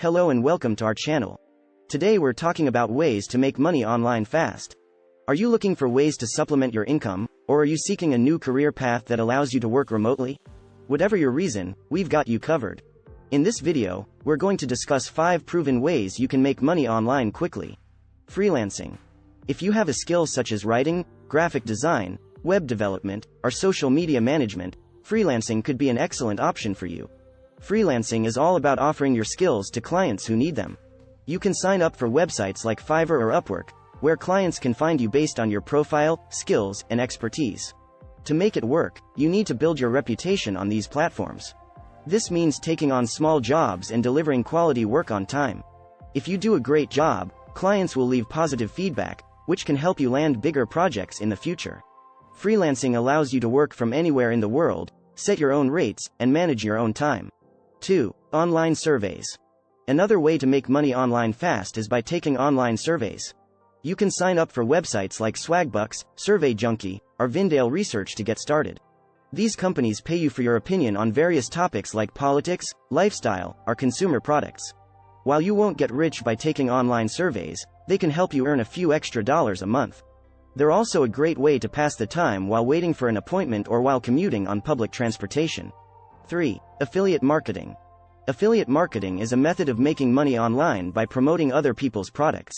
Hello and welcome to our channel. Today we're talking about ways to make money online fast. Are you looking for ways to supplement your income, or are you seeking a new career path that allows you to work remotely? Whatever your reason, we've got you covered. In this video, we're going to discuss 5 proven ways you can make money online quickly. Freelancing. If you have a skill such as writing, graphic design, web development, or social media management, freelancing could be an excellent option for you. Freelancing is all about offering your skills to clients who need them. You can sign up for websites like Fiverr or Upwork, where clients can find you based on your profile, skills, and expertise. To make it work, you need to build your reputation on these platforms. This means taking on small jobs and delivering quality work on time. If you do a great job, clients will leave positive feedback, which can help you land bigger projects in the future. Freelancing allows you to work from anywhere in the world, set your own rates, and manage your own time. 2. Online surveys. Another way to make money online fast is by taking online surveys. You can sign up for websites like Swagbucks, SurveyJunkie, or Vindale Research to get started. These companies pay you for your opinion on various topics like politics, lifestyle, or consumer products. While you won't get rich by taking online surveys, they can help you earn a few extra dollars a month. They're also a great way to pass the time while waiting for an appointment or while commuting on public transportation. 3. Affiliate marketing. Affiliate marketing is a method of making money online by promoting other people's products.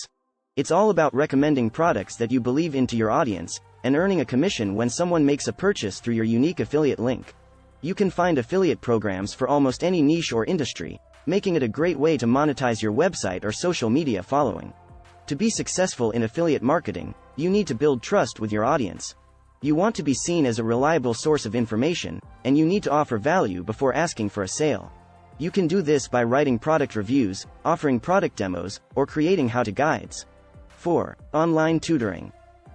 It's all about recommending products that you believe in to your audience, and earning a commission when someone makes a purchase through your unique affiliate link. You can find affiliate programs for almost any niche or industry, making it a great way to monetize your website or social media following. To be successful in affiliate marketing, you need to build trust with your audience. You want to be seen as a reliable source of information, and you need to offer value before asking for a sale. You can do this by writing product reviews, offering product demos, or creating how-to guides. 4. Online tutoring.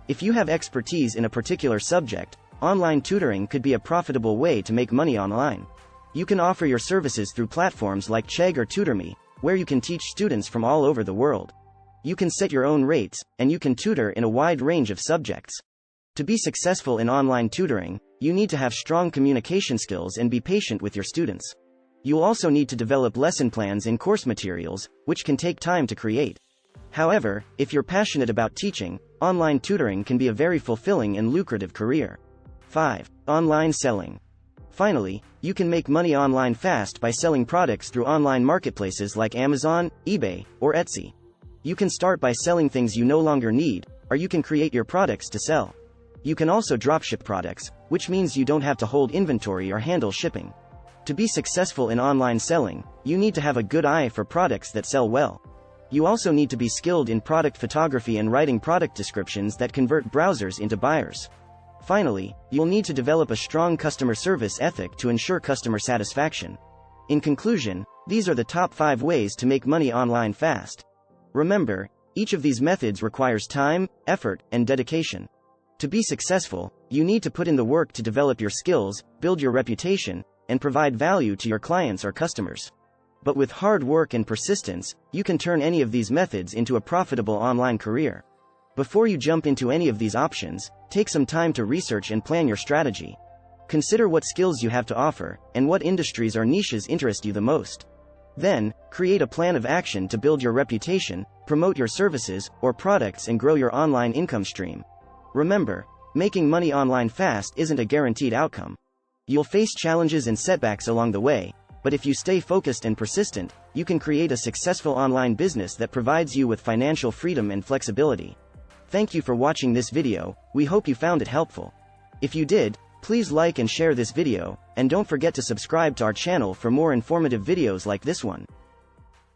If you have expertise in a particular subject, online tutoring could be a profitable way to make money online. You can offer your services through platforms like Chegg or TutorMe, where you can teach students from all over the world. You can set your own rates, and you can tutor in a wide range of subjects. To be successful in online tutoring, you need to have strong communication skills and be patient with your students. You'll also need to develop lesson plans and course materials, which can take time to create. However, if you're passionate about teaching, online tutoring can be a very fulfilling and lucrative career. 5. Online selling. Finally, you can make money online fast by selling products through online marketplaces like Amazon, eBay, or Etsy. You can start by selling things you no longer need, or you can create your products to sell. You can also dropship products, which means you don't have to hold inventory or handle shipping. To be successful in online selling, you need to have a good eye for products that sell well. You also need to be skilled in product photography and writing product descriptions that convert browsers into buyers. Finally, you'll need to develop a strong customer service ethic to ensure customer satisfaction. In conclusion, these are the top 5 ways to make money online fast. Remember, each of these methods requires time, effort, and dedication. To be successful, you need to put in the work to develop your skills, build your reputation, and provide value to your clients or customers. But with hard work and persistence, you can turn any of these methods into a profitable online career. Before you jump into any of these options, take some time to research and plan your strategy. Consider what skills you have to offer, and what industries or niches interest you the most. Then, create a plan of action to build your reputation, promote your services or products, and grow your online income stream. Remember, making money online fast isn't a guaranteed outcome. You'll face challenges and setbacks along the way, but if you stay focused and persistent, you can create a successful online business that provides you with financial freedom and flexibility. Thank you for watching this video. We hope you found it helpful. If you did, please like and share this video, and don't forget to subscribe to our channel for more informative videos like this one.